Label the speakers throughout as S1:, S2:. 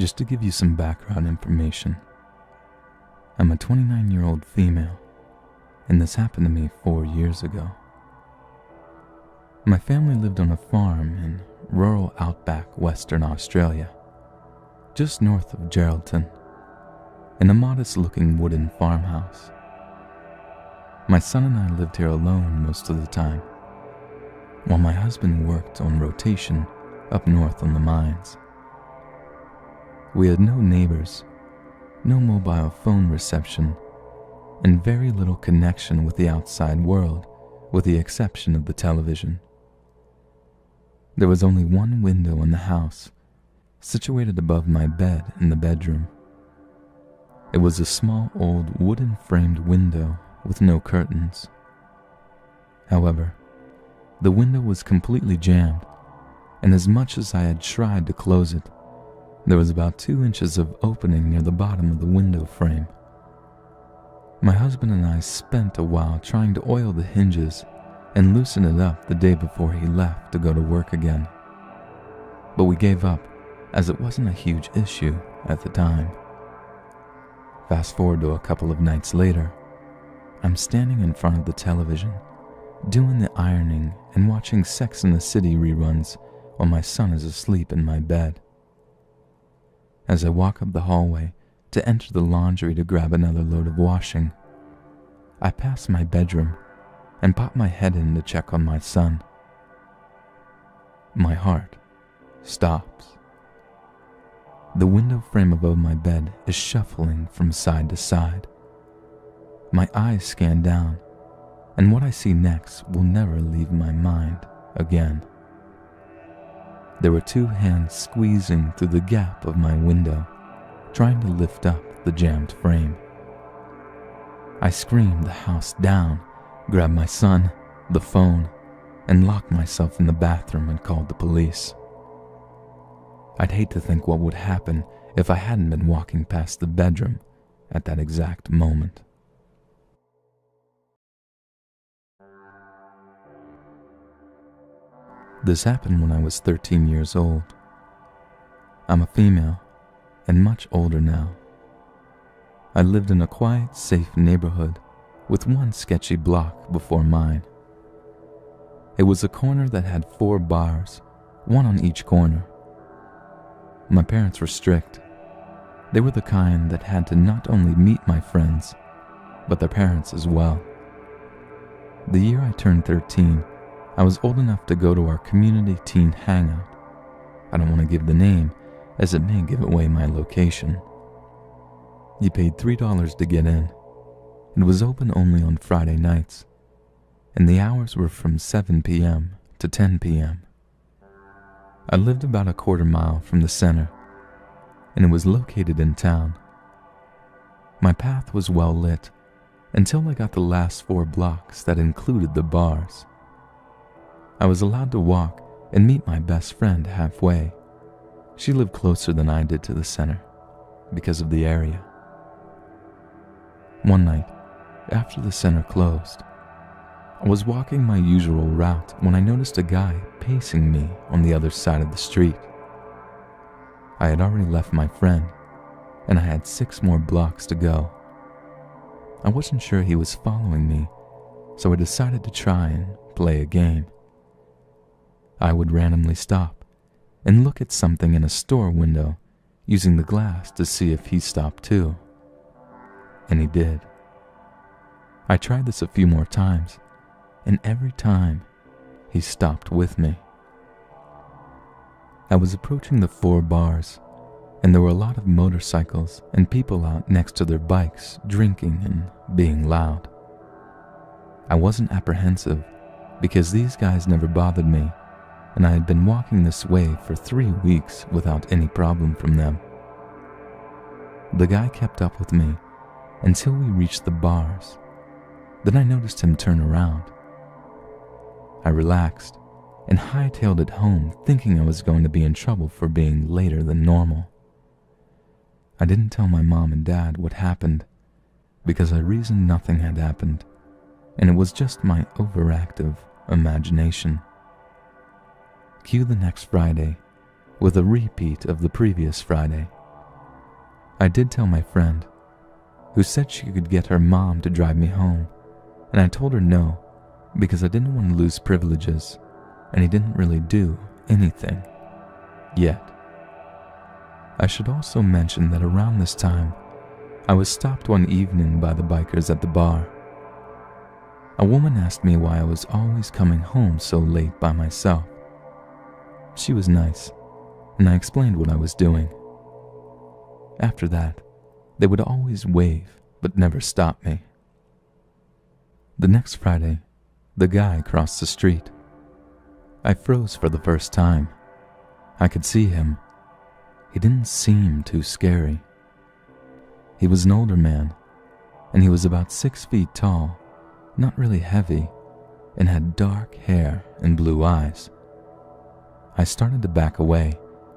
S1: Just to give you some background information, I'm a 29-year-old female, and this happened to me 4 years ago. My family lived on a farm in rural outback Western Australia, just north of Geraldton, in a modest-looking wooden farmhouse. My son and I lived here alone most of the time, while my husband worked on rotation up north on the mines. We had no neighbors, no mobile phone reception, and very little connection with the outside world, with the exception of the television. There was only one window in the house, situated above my bed in the bedroom. It was a small old wooden framed window with no curtains. However, the window was completely jammed, and as much as I had tried to close it, there was about 2 inches of opening near the bottom of the window frame. My husband and I spent a while trying to oil the hinges and loosen it up the day before he left to go to work again. But we gave up, as it wasn't a huge issue at the time. Fast forward to a couple of nights later, I'm standing in front of the television, doing the ironing and watching Sex and the City reruns while my son is asleep in my bed. As I walk up the hallway to enter the laundry to grab another load of washing, I pass my bedroom and pop my head in to check on my son. My heart stops. The window frame above my bed is shuffling from side to side. My eyes scan down, and what I see next will never leave my mind again. There were 2 hands squeezing through the gap of my window, trying to lift up the jammed frame. I screamed the house down, grabbed my son, the phone, and locked myself in the bathroom and called the police. I'd hate to think what would happen if I hadn't been walking past the bedroom at that exact moment. This happened when I was 13 years old. I'm a female and much older now. I lived in a quiet, safe neighborhood with one sketchy block before mine. It was a corner that had 4 bars, one on each corner. My parents were strict. They were the kind that had to not only meet my friends, but their parents as well. The year I turned 13, I was old enough to go to our community teen hangout. I don't want to give the name, as it may give away my location. You paid $3 to get in. It was open only on Friday nights, and the hours were from 7 p.m. to 10 p.m. I lived about a quarter mile from the center, and it was located in town. My path was well lit until I got the last 4 blocks that included the bars. I was allowed to walk and meet my best friend halfway. She lived closer than I did to the center because of the area. One night, after the center closed, I was walking my usual route when I noticed a guy pacing me on the other side of the street. I had already left my friend, and I had 6 more blocks to go. I wasn't sure he was following me, so I decided to try and play a game. I would randomly stop and look at something in a store window, using the glass to see if he stopped too. And he did. I tried this a few more times, and every time, he stopped with me. I was approaching the 4 bars, and there were a lot of motorcycles and people out next to their bikes, drinking and being loud. I wasn't apprehensive because these guys never bothered me, and I had been walking this way for 3 weeks without any problem from them. The guy kept up with me until we reached the bars. Then I noticed him turn around. I relaxed and hightailed it home, thinking I was going to be in trouble for being later than normal. I didn't tell my mom and dad what happened because I reasoned nothing had happened, and it was just my overactive imagination. Cue the next Friday with a repeat of the previous Friday I did tell my friend, who said she could get her mom to drive me home, and I told her no, because I didn't want to lose privileges, and he didn't really do anything yet. I should also mention that around this time, I was stopped one evening by the bikers at the bar. A woman asked me why I was always coming home so late by myself. She was nice, and I explained what I was doing. After that, they would always wave but never stop me. The next Friday, the guy crossed the street. I froze for the first time. I could see him. He didn't seem too scary. He was an older man, and he was about 6 feet tall, not really heavy, and had dark hair and blue eyes. I started to back away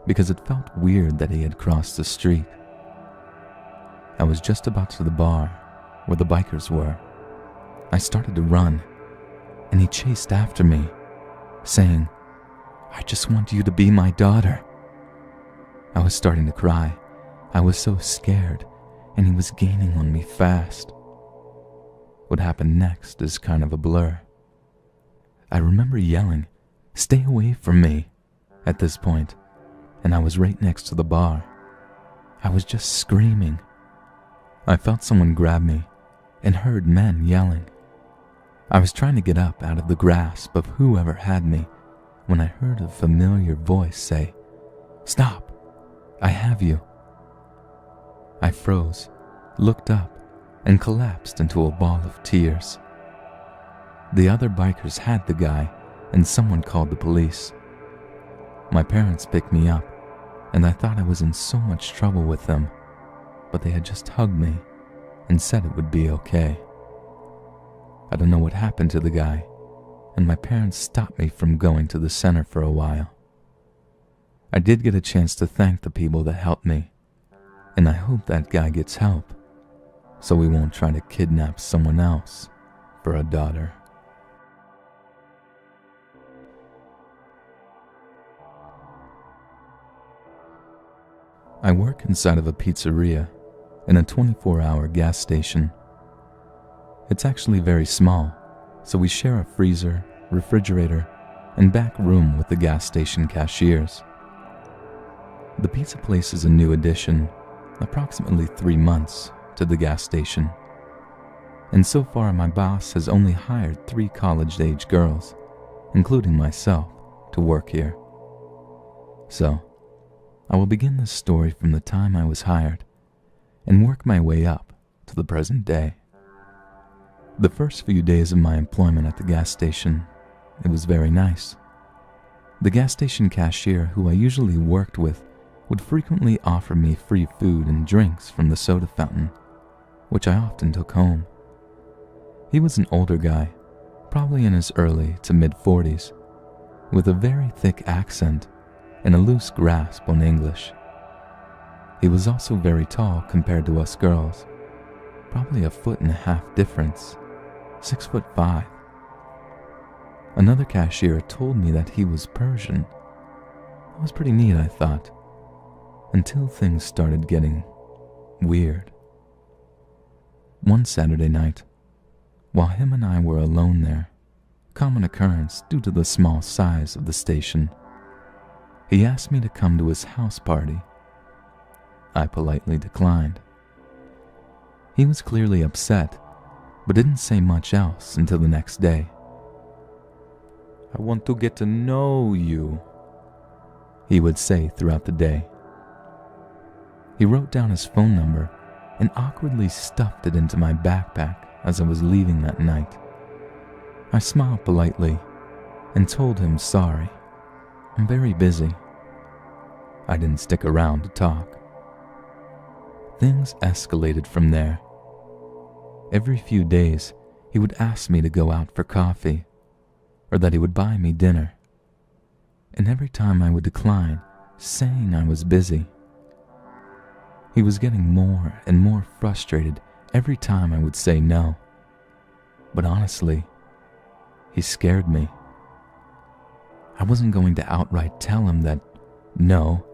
S1: because it felt weird that he had crossed the street. I was just about to the bar where the bikers were. I started to run, and he chased after me, saying, "I just want you to be my daughter." I was starting to cry. I was so scared, and he was gaining on me fast. What happened next is kind of a blur. I remember yelling, "Stay away from me," at this point, and I was right next to the bar. I was just screaming. I felt someone grab me and heard men yelling. I was trying to get up out of the grasp of whoever had me when I heard a familiar voice say, "Stop, I have you." I froze, looked up, and collapsed into a ball of tears. The other bikers had the guy, and someone called the police. My parents picked me up, and I thought I was in so much trouble with them, but they had just hugged me and said it would be okay. I don't know what happened to the guy, and my parents stopped me from going to the center for a while. I did get a chance to thank the people that helped me, and I hope that guy gets help, so we won't try to kidnap someone else for a daughter. I work inside of a pizzeria in a 24-hour gas station. It's actually very small, so we share a freezer, refrigerator, and back room with the gas station cashiers. The pizza place is a new addition, approximately 3 months, to the gas station. And so far my boss has only hired 3 college-age girls, including myself, to work here. So, I will begin this story from the time I was hired and work my way up to the present day. The first few days of my employment at the gas station, it was very nice. The gas station cashier who I usually worked with would frequently offer me free food and drinks from the soda fountain, which I often took home. He was an older guy, probably in his early to mid-40s, with a very thick accent and a loose grasp on English. He was also very tall compared to us girls, probably 1.5 foot difference, 6'5". Another cashier told me that he was Persian. That was pretty neat, I thought, until things started getting weird. One Saturday night, while him and I were alone there, common occurrence due to the small size of the station, he asked me to come to his house party. I politely declined. He was clearly upset, but didn't say much else until the next day. "I want to get to know you," he would say throughout the day. He wrote down his phone number and awkwardly stuffed it into my backpack as I was leaving that night. I smiled politely and told him sorry. I'm very busy. I didn't stick around to talk. Things escalated from there. Every few days, he would ask me to go out for coffee, or that he would buy me dinner. And every time I would decline, saying I was busy. He was getting more and more frustrated every time I would say no. But honestly, he scared me. I wasn't going to outright tell him that, no,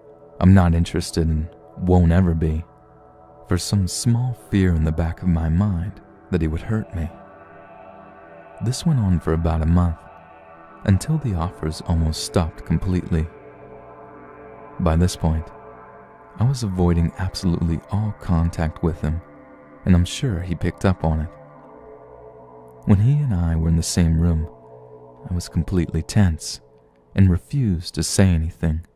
S1: I'm not interested and won't ever be. for some small fear in the back of my mind that he would hurt me. This went on for about a month, until the offers almost stopped completely. By this point, I was avoiding absolutely all contact with him, and I'm sure he picked up on it. When he and I were in the same room, I was completely tense and refused to say anything.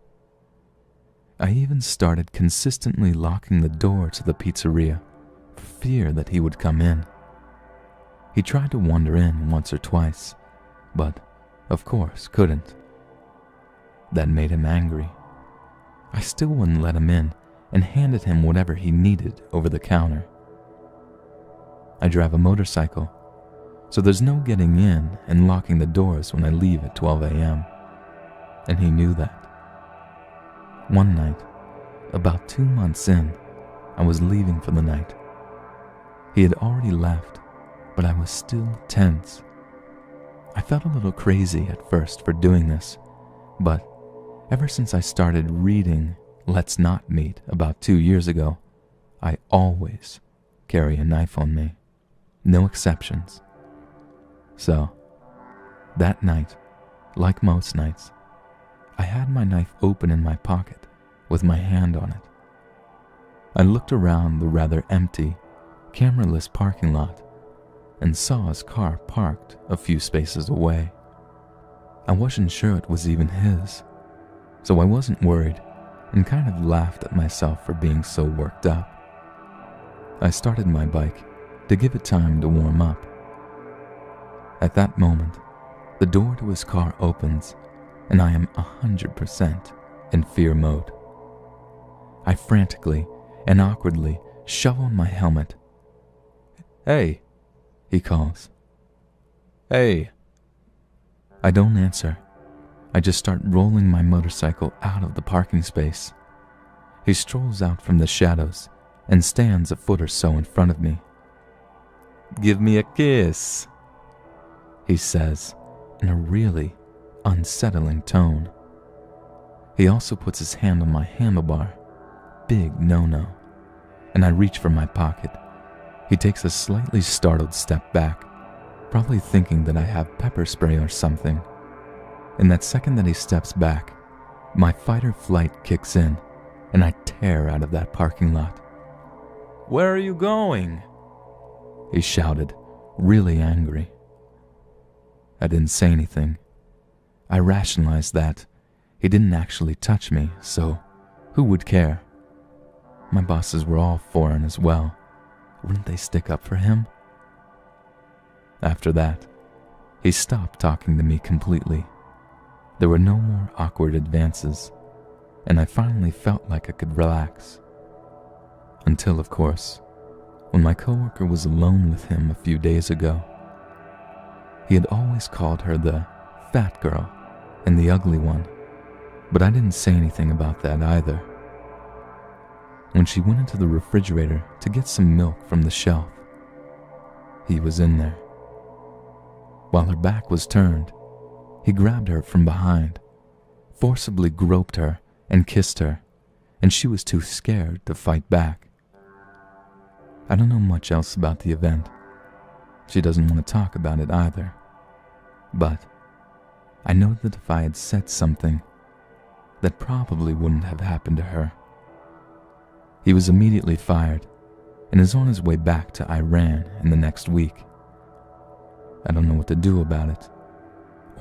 S1: I even started consistently locking the door to the pizzeria for fear that he would come in. He tried to wander in once or twice, but of course couldn't. That made him angry. I still wouldn't let him in and handed him whatever he needed over the counter. I drive a motorcycle, so there's no getting in and locking the doors when I leave at 12 a.m., and he knew that. One night, about 2 months in, I was leaving for the night. He had already left, but I was still tense. I felt a little crazy at first for doing this, but ever since I started reading Let's Not Meet about 2 years ago, I always carry a knife on me. No exceptions. So, that night, like most nights, I had my knife open in my pocket with my hand on it. I looked around the rather empty, cameraless parking lot and saw his car parked a few spaces away. I wasn't sure it was even his, so I wasn't worried and kind of laughed at myself for being so worked up. I started my bike to give it time to warm up. At that moment, the door to his car opens and I am 100% in fear mode. I frantically and awkwardly shove on my helmet. "Hey," he calls. "Hey." I don't answer. I just start rolling my motorcycle out of the parking space. He strolls out from the shadows and stands a foot or so in front of me. "Give me a kiss," he says in a really unsettling tone. He also puts his hand on my handlebar. Big no-no. And I reach for my pocket. He takes a slightly startled step back, probably thinking that I have pepper spray or something. In that second that he steps back, my fight or flight kicks in, and I tear out of that parking lot. "Where are you going?" he shouted, really angry. I didn't say anything. I rationalized that he didn't actually touch me, so who would care? My bosses were all foreign as well. Wouldn't they stick up for him? After that, he stopped talking to me completely. There were no more awkward advances, and I finally felt like I could relax. Until, of course, when my coworker was alone with him a few days ago. He had always called her the fat girl and the ugly one, but I didn't say anything about that either. When she went into the refrigerator to get some milk from the shelf, he was in there. While her back was turned, he grabbed her from behind, forcibly groped her and kissed her, and she was too scared to fight back. I don't know much else about the event. She doesn't want to talk about it either. But I know that if I had said something, that probably wouldn't have happened to her. He was immediately fired and is on his way back to Iran in the next week. I don't know what to do about it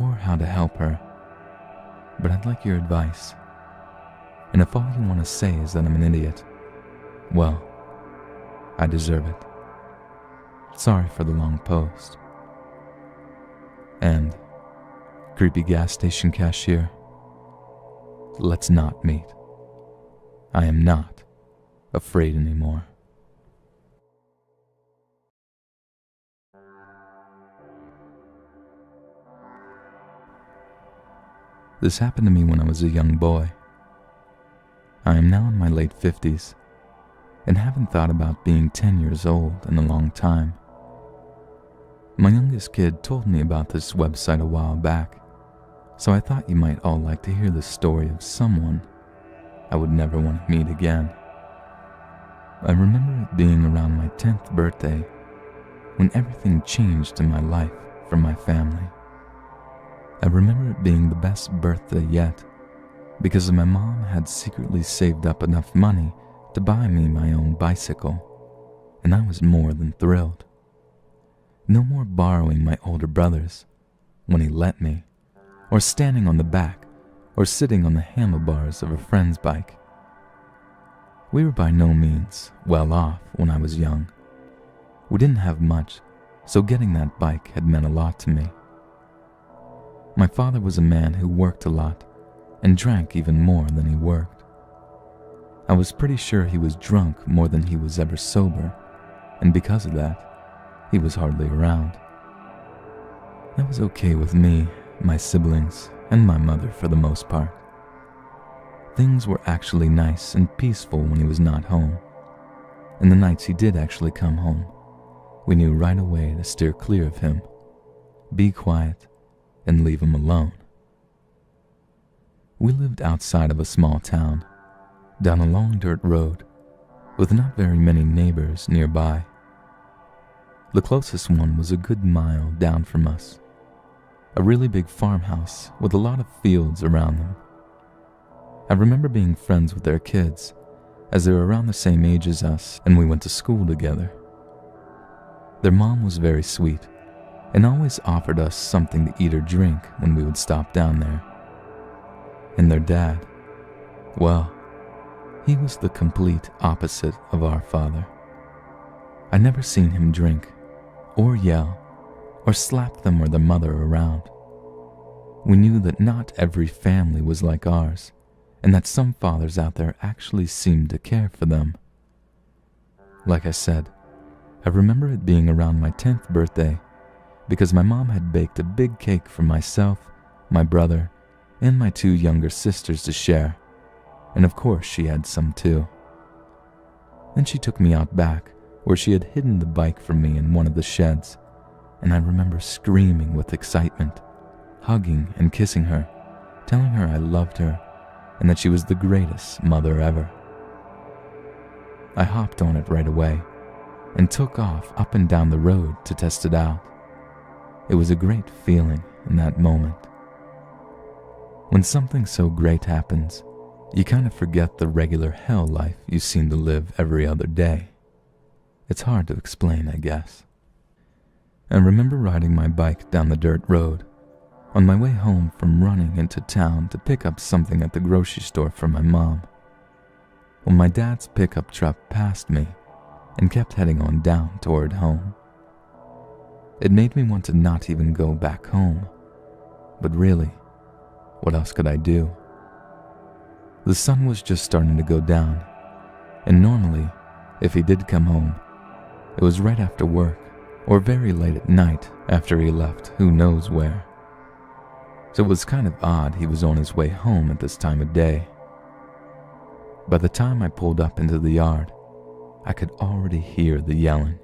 S1: or how to help her, but I'd like your advice. And if all you want to say is that I'm an idiot, well, I deserve it. Sorry for the long post. And, creepy gas station cashier, let's not meet. I am not afraid anymore. This happened to me when I was a young boy. I am now in my late 50s and haven't thought about being 10 years old in a long time. My youngest kid told me about this website a while back, so I thought you might all like to hear the story of someone I would never want to meet again. I remember it being around my 10th birthday when everything changed in my life for my family. I remember it being the best birthday yet because my mom had secretly saved up enough money to buy me my own bicycle, and I was more than thrilled. No more borrowing my older brother's when he let me, or standing on the back or sitting on the handlebars of a friend's bike. We were by no means well off when I was young. We didn't have much, so getting that bike had meant a lot to me. My father was a man who worked a lot and drank even more than he worked. I was pretty sure he was drunk more than he was ever sober, and because of that, he was hardly around. That was okay with me, my siblings, and my mother for the most part. Things were actually nice and peaceful when he was not home, and the nights he did actually come home, we knew right away to steer clear of him, be quiet, and leave him alone. We lived outside of a small town, down a long dirt road, with not very many neighbors nearby. The closest one was a good mile down from us, a really big farmhouse with a lot of fields around them. I remember being friends with their kids, as they were around the same age as us and we went to school together. Their mom was very sweet and always offered us something to eat or drink when we would stop down there. And their dad, well, he was the complete opposite of our father. I never seen him drink, or yell, or slap them or their mother around. We knew that not every family was like ours, and that some fathers out there actually seemed to care for them. Like I said, I remember it being around my 10th birthday because my mom had baked a big cake for myself, my brother, and my 2 younger sisters to share, and of course she had some too. Then she took me out back where she had hidden the bike from me in one of the sheds, and I remember screaming with excitement, hugging and kissing her, telling her I loved her and that she was the greatest mother ever. I hopped on it right away and took off up and down the road to test it out. It was a great feeling in that moment. When something so great happens, you kind of forget the regular hell life you seem to live every other day. It's hard to explain, I guess. I remember riding my bike down the dirt road on my way home from running into town to pick up something at the grocery store for my mom, when my dad's pickup truck passed me and kept heading on down toward home. It made me want to not even go back home, but really, what else could I do? The sun was just starting to go down, and normally, if he did come home, it was right after work or very late at night after he left who knows where. So it was kind of odd he was on his way home at this time of day. By the time I pulled up into the yard, I could already hear the yelling.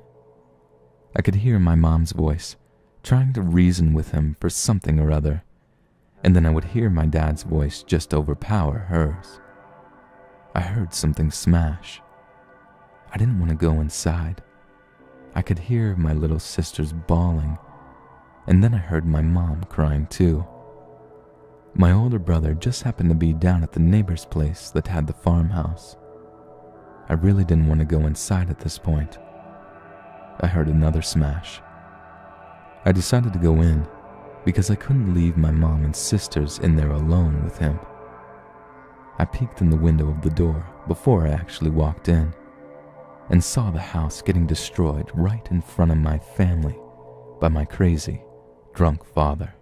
S1: I could hear my mom's voice trying to reason with him for something or other, and then I would hear my dad's voice just overpower hers. I heard something smash. I didn't want to go inside. I could hear my little sisters bawling, and then I heard my mom crying too. My older brother just happened to be down at the neighbor's place that had the farmhouse. I really didn't want to go inside at this point. I heard another smash. I decided to go in because I couldn't leave my mom and sisters in there alone with him. I peeked in the window of the door before I actually walked in and saw the house getting destroyed right in front of my family by my crazy, drunk father.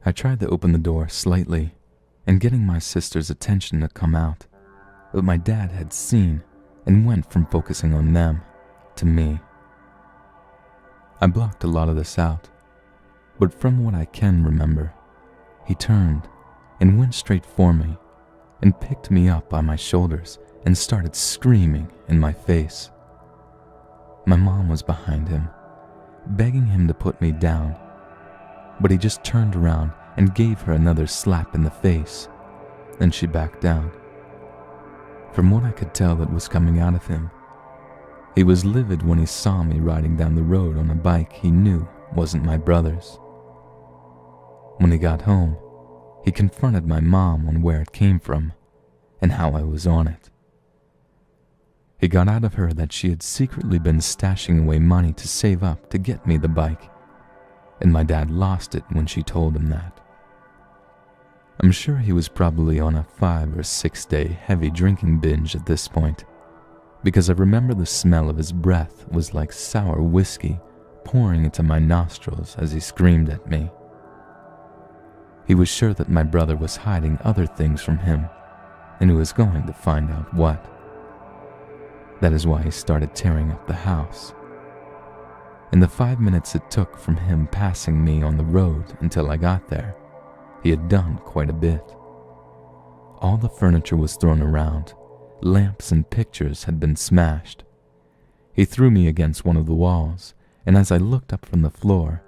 S1: I tried to open the door slightly and getting my sister's attention to come out, but my dad had seen and went from focusing on them to me. I blocked a lot of this out, but from what I can remember, he turned and went straight for me and picked me up by my shoulders and started screaming in my face. My mom was behind him, begging him to put me down, but he just turned around and gave her another slap in the face. Then she backed down. From what I could tell that was coming out of him, He was livid when he saw me riding down the road on a bike he knew wasn't my brother's. When he got home, he confronted my mom on where it came from and how I was on it. He got out of her that she had secretly been stashing away money to save up to get me the bike, and my dad lost it when she told him that. I'm sure he was probably on a 5 or 6 day heavy drinking binge at this point, because I remember the smell of his breath was like sour whiskey pouring into my nostrils as he screamed at me. He was sure that my brother was hiding other things from him, and he was going to find out what. That is why he started tearing up the house. In the 5 minutes it took from him passing me on the road until I got there, he had done quite a bit. All the furniture was thrown around, lamps and pictures had been smashed. He threw me against one of the walls, and as I looked up from the floor,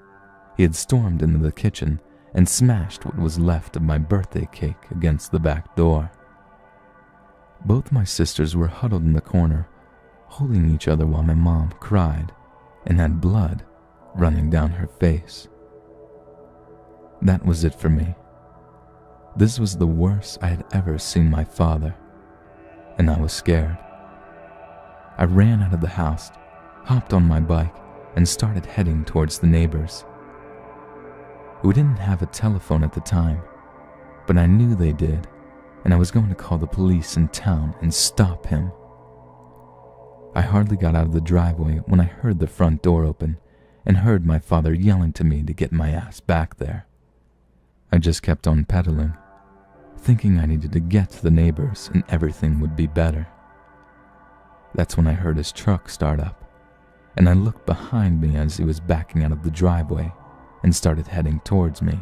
S1: he had stormed into the kitchen and smashed what was left of my birthday cake against the back door. Both my sisters were huddled in the corner, holding each other while my mom cried and had blood running down her face. That was it for me. This was the worst I had ever seen my father, and I was scared. I ran out of the house, hopped on my bike, and started heading towards the neighbors. We didn't have a telephone at the time, but I knew they did, and I was going to call the police in town and stop him. I hardly got out of the driveway when I heard the front door open and heard my father yelling to me to get my ass back there. I just kept on pedaling, thinking I needed to get to the neighbors and everything would be better. That's when I heard his truck start up, and I looked behind me as he was backing out of the driveway and started heading towards me.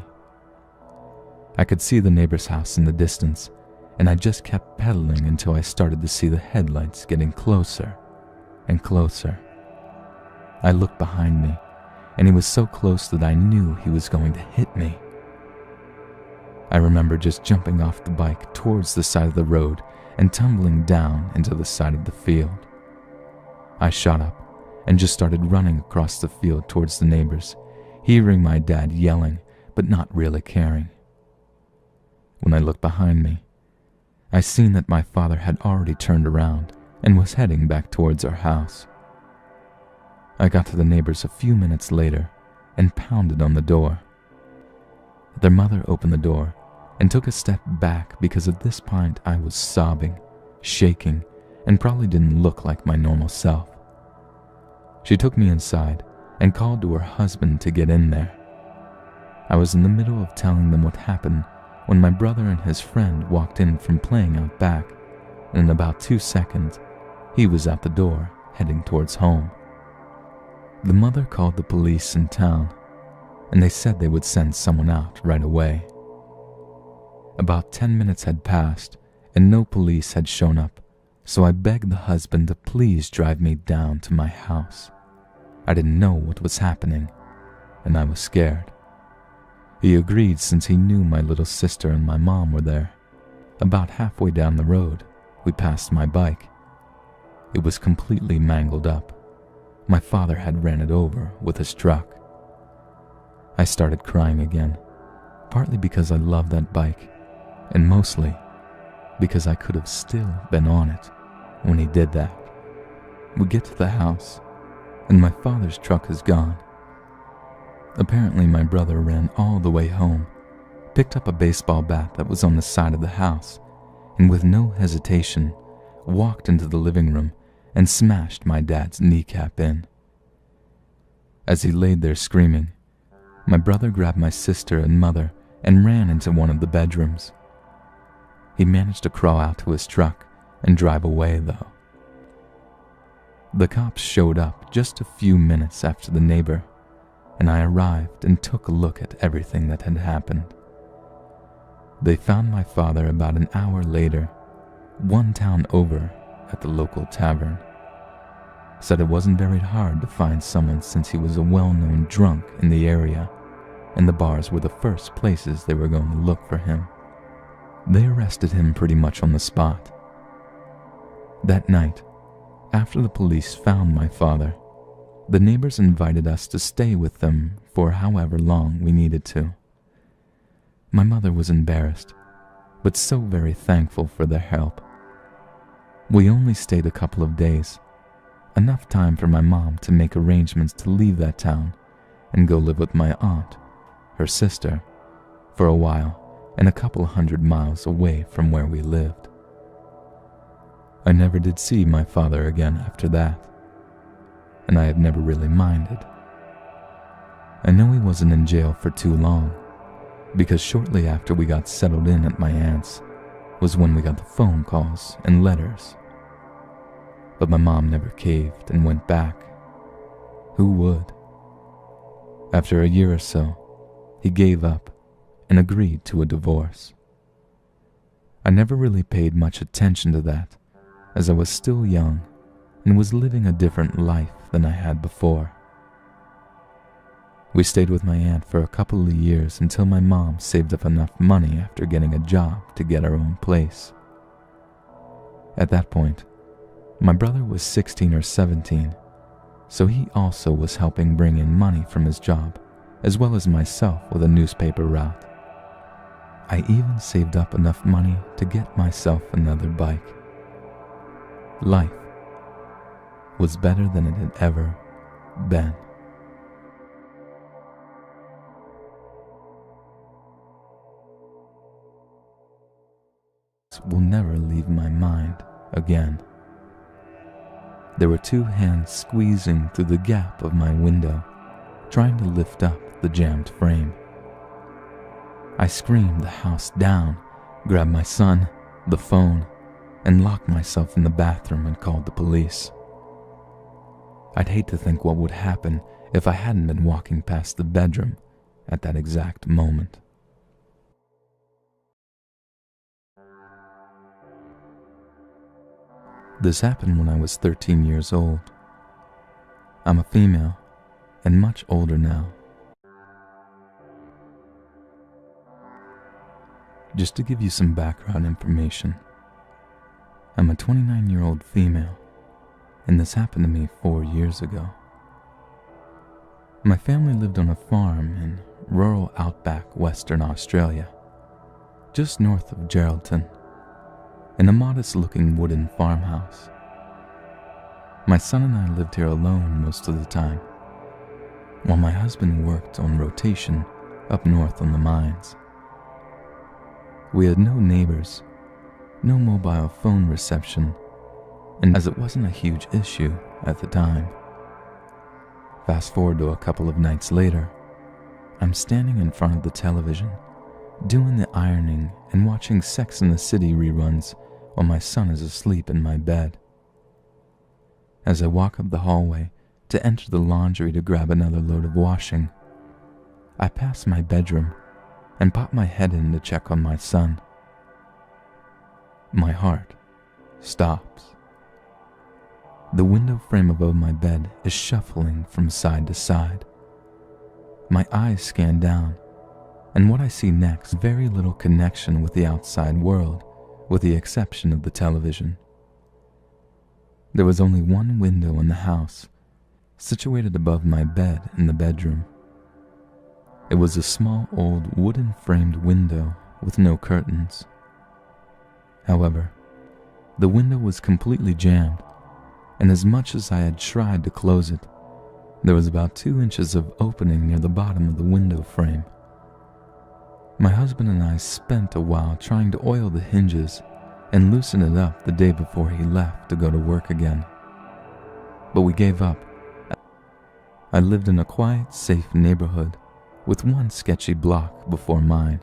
S1: I could see the neighbor's house in the distance, and I just kept pedaling until I started to see the headlights getting closer and closer. I looked behind me, and he was so close that I knew he was going to hit me. I remember just jumping off the bike towards the side of the road and tumbling down into the side of the field. I shot up and just started running across the field towards the neighbors, hearing my dad yelling but not really caring. When I looked behind me, I seen that my father had already turned around and was heading back towards our house. I got to the neighbors a few minutes later and pounded on the door. Their mother opened the door and took a step back because at this point I was sobbing, shaking, and probably didn't look like my normal self. She took me inside and called to her husband to get in there. I was in the middle of telling them what happened when my brother and his friend walked in from playing out back, and in about 2 seconds, he was out the door heading towards home. The mother called the police in town, and they said they would send someone out right away. About 10 minutes had passed, and no police had shown up, so I begged the husband to please drive me down to my house. I didn't know what was happening, and I was scared. He agreed since he knew my little sister and my mom were there. About halfway down the road, we passed my bike. It was completely mangled up. My father had ran it over with his truck. I started crying again, partly because I loved that bike, and mostly because I could have still been on it when he did that. We get to the house, and my father's truck is gone. Apparently my brother ran all the way home, picked up a baseball bat that was on the side of the house, and with no hesitation, walked into the living room and smashed my dad's kneecap in. As he laid there screaming, my brother grabbed my sister and mother and ran into one of the bedrooms. He managed to crawl out to his truck and drive away, though. The cops showed up just a few minutes after the neighbor, and I arrived and took a look at everything that had happened. They found my father about an hour later, one town over, at the local tavern. Said it wasn't very hard to find someone since he was a well-known drunk in the area, and the bars were the first places they were going to look for him. They arrested him pretty much on the spot. That night, After the police found my father, the neighbors invited us to stay with them for however long we needed to. My mother was embarrassed, but so very thankful for their help. We only stayed a couple of days, enough time for my mom to make arrangements to leave that town and go live with my aunt, her sister, for a while and a couple 100 miles away from where we lived. I never did see my father again after that, and I have never really minded. I know he wasn't in jail for too long, because shortly after we got settled in at my aunt's was when we got the phone calls and letters. But my mom never caved and went back. Who would? After a year or so, he gave up and agreed to a divorce. I never really paid much attention to that, as I was still young and was living a different life than I had before. We stayed with my aunt for a couple of years until my mom saved up enough money after getting a job to get our own place. At that point, my brother was 16 or 17, so he also was helping bring in money from his job, as well as myself with a newspaper route. I even saved up enough money to get myself another bike. Life was better than it had ever been. Will never leave my mind again. There were two hands squeezing through the gap of my window, trying to lift up the jammed frame. I screamed the house down, grabbed my son, the phone, and locked myself in the bathroom and called the police. I'd hate to think what would happen if I hadn't been walking past the bedroom at that exact moment. This happened when I was 13 years old. I'm a female and much older now. Just to give you some background information, I'm a 29-year-old female, and this happened to me 4 years ago. My family lived on a farm in rural outback Western Australia, just north of Geraldton, in a modest-looking wooden farmhouse. My son and I lived here alone most of the time, while my husband worked on rotation up north on the mines. We had no neighbors, no mobile phone reception, and as it wasn't a huge issue at the time. Fast forward to a couple of nights later, I'm standing in front of the television, doing the ironing and watching Sex and the City reruns while my son is asleep in my bed. As I walk up the hallway to enter the laundry to grab another load of washing, I pass my bedroom and pop my head in to check on my son. My heart stops. The window frame above my bed is shuffling from side to side. My eyes scan down, and what I see next, very little connection with the outside world, with the exception of the television. There was only one window in the house, situated above my bed in the bedroom. It was a small old wooden framed window with no curtains. However, the window was completely jammed, and as much as I had tried to close it, there was about 2 inches of opening near the bottom of the window frame. My husband and I spent a while trying to oil the hinges and loosen it up the day before he left to go to work again. But we gave up. I lived in a quiet, safe neighborhood with one sketchy block before mine.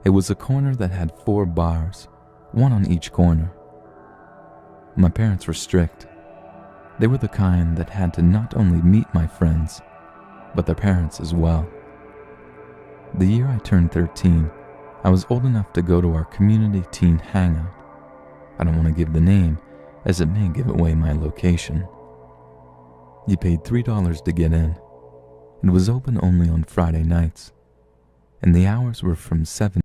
S1: It was a corner that had 4 bars, one on each corner. My parents were strict. They were the kind that had to not only meet my friends, but their parents as well. The year I turned 13, I was old enough to go to our community teen hangout. I don't want to give the name, as it may give away my location. You paid $3 to get in. It was open only on Friday nights, and the hours were from 7